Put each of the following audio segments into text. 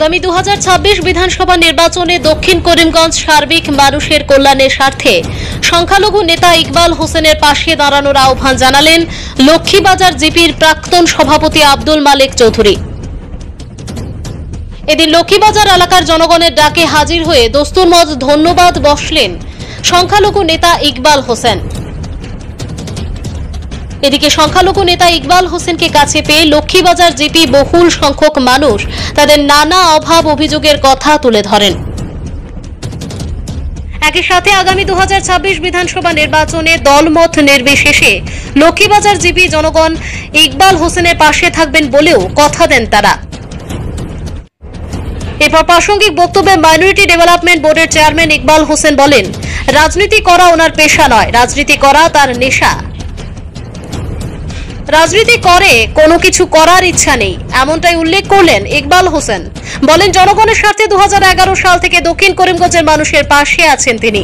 আগামী 2026 বিধানসভা নির্বাচনে দক্ষিণ করিমগঞ্জ সার্বিক মানুষের কল্যাণের স্বার্থে সংখ্যালঘু নেতা ইকবাল হোসেনের পাশে দাঁড়ানোর আহ্বান জানালেন লক্ষ্মীবাজার জিপির প্রাক্তন সভাপতি আব্দুল মালেক চৌধুরী। এদিন লক্ষ্মীবাজার এলাকার জনগণের ডাকে হাজির হয়ে দস্তুর মত ধন্যবাদ বসলেন সংখ্যালঘু নেতা ইকবাল হোসেন। এদিকে সংখ্যালঘু নেতা ইকবাল হোসেনকে কাছে পেয়ে লক্ষ্মীবাজার জিপি বহুল সংখ্যক মানুষ তাদের নানা অভাব অভিযোগের কথা তুলে ধরেন। একই সাথে আগামী 2026 বিধানসভা নির্বাচনে দলমত নির্বিশেষে লক্ষ্মীবাজার জিপি জনগণ ইকবাল হোসেনের পাশে থাকবেন বলেও কথা দেন তারা। এরপর প্রাসঙ্গিক বক্তব্যে মাইনরিটি ডেভেলপমেন্ট বোর্ডের চেয়ারম্যান ইকবাল হোসেন বলেন, রাজনীতি করা ওনার পেশা নয়, রাজনীতি করা তার নেশা। রাজনীতি করে কোনো কিছু করার ইচ্ছা নেই, এমনটাই উল্লেখ করলেন ইকবাল হোসেন। বলেন, জনগণের স্বার্থে 2011 সাল থেকে দক্ষিণ করিমগঞ্জের মানুষের পাশে আছেন তিনি।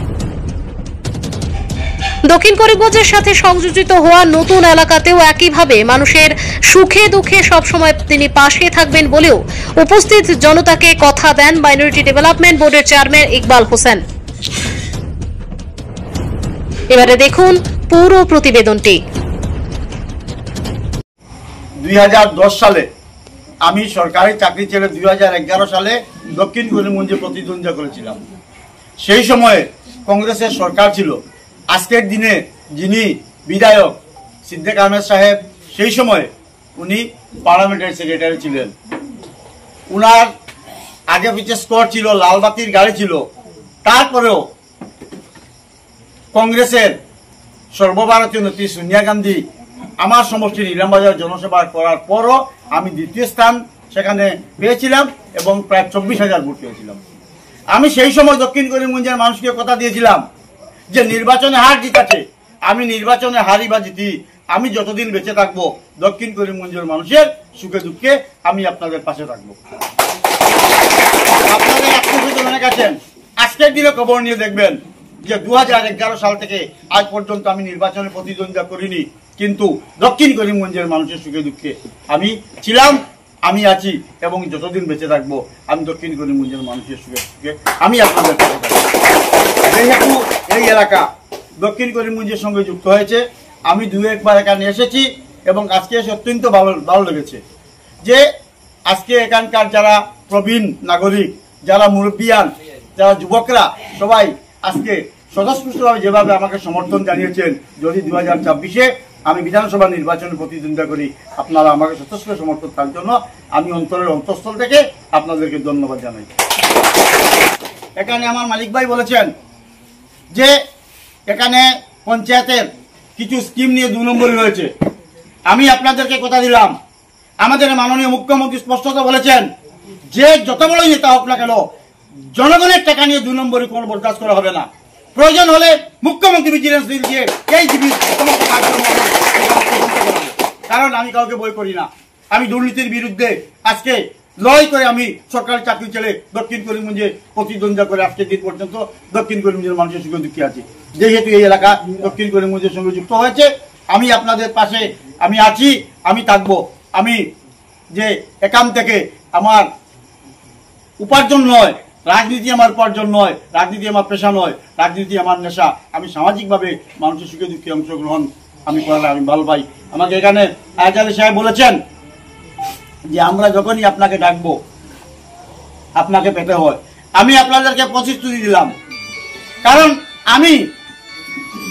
দক্ষিণ করিমগঞ্জের সাথে সংযোজিত হওয়া নতুন এলাকাতেও একইভাবে মানুষের সুখে দুঃখে সবসময় তিনি পাশে থাকবেন বলেও উপস্থিত জনতাকে কথা দেন মাইনরিটি ডেভেলপমেন্ট বোর্ডের চেয়ারম্যান ইকবাল হোসেন। এবারে দেখুন পুরো প্রতিবেদনটি। 2010 সালে আমি সরকারি চাকরি ছেড়ে 2011 সালে দক্ষিণ করিমগঞ্জে প্রতিদ্বন্দ্বিতা করেছিলাম। সেই সময়ে কংগ্রেসের সরকার ছিল। আজকের দিনে যিনি বিধায়ক সিদ্দিক আহমেদ সাহেব, সেই সময় উনি পার্লামেন্টারি সেক্রেটারি ছিলেন। উনার আগে পিছিয়ে স্কোর ছিল, লালবাতির গাড়ি ছিল। তারপরেও কংগ্রেসের সর্বভারতীয় নেত্রী সোনিয়া গান্ধী আমার সমষ্টির ইলামবাজার জনসভা করার পরও আমি দ্বিতীয় স্থান সেখানে পেয়েছিলাম এবং প্রায় 24,000 ভোট পেয়েছিলাম। আমি সেই সময় দক্ষিণ করিমগঞ্জের মানুষকে কথা দিয়েছিলাম যে নির্বাচনে হার জিত আছে, আমি নির্বাচনে হারি বা জিতি, আমি যতদিন বেঁচে থাকবো দক্ষিণ করিমগঞ্জের মানুষের সুখে দুঃখে আমি আপনাদের পাশে থাকবো। আপনাদের আত্মীয় অনেক আছেন, আজকের দিনে খবর নিয়ে দেখবেন যে 2011 সাল থেকে আজ পর্যন্ত আমি নির্বাচনে প্রতিদ্বন্দ্বিতা করিনি, কিন্তু দক্ষিণ করিমগঞ্জের মানুষের সুখে দুঃখে আমি ছিলাম, আমি আছি এবং যতদিন বেঁচে থাকবো আমি দক্ষিণ করিমগঞ্জের মানুষের সুখে দুঃখে আমি আপনাদের পাশে থাকবো। যেহেতু এই এলাকা দক্ষিণ করিমগঞ্জের সঙ্গে যুক্ত হয়েছে, আমি 2-1 এখানে এসেছি এবং আজকে এসে অত্যন্ত ভালো লেগেছে যে আজকে এখানকার যারা প্রবীণ নাগরিক, যারা মুরব্বিয়ান, যারা যুবকরা সবাই আজকে স্বতঃস্ফূর্তভাবে যেভাবে আমাকে সমর্থন জানিয়েছেন, যদি 2026-এ আমি বিধানসভা নির্বাচনে প্রতিদ্বন্দ্বিতা করি আপনারা আমাকে যথেষ্ট সমর্থন তার জন্য আমি অন্তরের অন্তঃস্থল থেকে আপনাদেরকে ধন্যবাদ জানাই। এখানে আমার মালিক ভাই বলেছেন যে এখানে পঞ্চায়েতের কিছু স্কিম নিয়ে 2 নম্বরই হয়েছে। আমি আপনাদেরকে কথা দিলাম, আমাদের মাননীয় মুখ্যমন্ত্রী স্পষ্টত বলেছেন যে যত বড়ই নেতা হোক না কেন জনগণের টাকা নিয়ে 2 নম্বরই কোনো বরদাস্ত করা হবে না। প্রয়োজন হলে মুখ্যমন্ত্রী ভিজিলেন্স বিল দিয়ে এই জিবির সমস্ত কার্যক্রম, কারণ আমি কাউকে বই করি না। আমি দুর্নীতির বিরুদ্ধে আজকে লড়াই করে আমি সরকারি চাকরি ছেড়ে দক্ষিণ করিমগঞ্জে প্রতিদ্বন্দ্বিতা করে আজকের দিন পর্যন্ত দক্ষিণ করিমগঞ্জের মানুষের সুখে দুঃখে আছি। যেহেতু এই এলাকা দক্ষিণ করিমগঞ্জের সঙ্গে যুক্ত হয়েছে, আমি আপনাদের পাশে আমি আছি, আমি থাকবো। আমি যে এখান থেকে আমার উপার্জন নয়, রাজনীতি আমার উপার্জন নয়, রাজনীতি আমার পেশা নয়, রাজনীতি আমার নেশা। আমি সামাজিকভাবে মানুষের সুখে দুঃখে অংশগ্রহণ আমি করালে আমি ভালো পাই। আমাকে এখানে আয়াজ আলী সাহেব বলেছেন যে আমরা যখনই আপনাকে ডাকবো আপনাকে পেতে হয়। আমি আপনাদেরকে প্রতিশ্রুতি দিলাম, কারণ আমি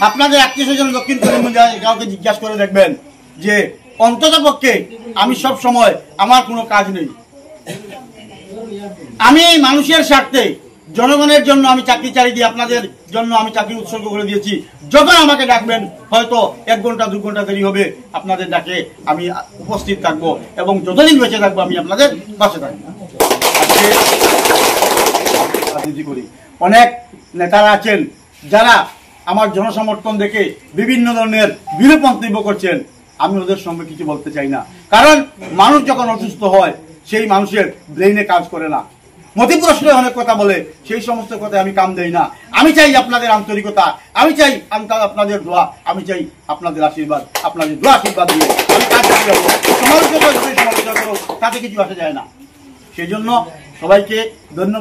আপনাদের আত্মীয়স্বজন দক্ষিণ করিমগঞ্জে কাউকে জিজ্ঞাসা করে দেখবেন যে অন্তত পক্ষে আমি সব সময় আমার কোনো কাজ নেই, আমি এই মানুষের স্বার্থে জনগণের জন্য আমি চাকরি চালিয়ে দিয়ে আপনাদের জন্য আমি চাকরি উৎসর্গ করে দিয়েছি। যখন আমাকে ডাকবেন হয়তো 1 ঘন্টা 2 ঘন্টা দেরি হবে, আপনাদের ডাকে আমি উপস্থিত থাকবো এবং যতদিন বেঁচে থাকবো আমি আপনাদের পাশে থাকবো। রাজনীতি করি, অনেক নেতারা আছেন যারা আমার জনসমর্থন দেখে বিভিন্ন ধরনের বিরূপ মন্তব্য করছেন। আমি ওদের সঙ্গে কিছু বলতে চাই না, কারণ মানুষ যখন অসুস্থ হয় সেই মানুষের ব্রেইনে কাজ করে না, মতিপ্রশ্রয় অনেক কথা বলে, সেই সমস্ত কথা আমি কাম দেই না। আমি চাই আপনাদের আন্তরিকতা, আমি চাই আপনাদের দোয়া, আমি চাই আপনাদের আশীর্বাদ। আপনাদের দোয়া আশীর্বাদ দিয়ে আমি কাজ করে যাবো। সমালোচনা করো, তাতে কিছু আসে যায় না। সেই জন্য সবাইকে ধন্যবাদ।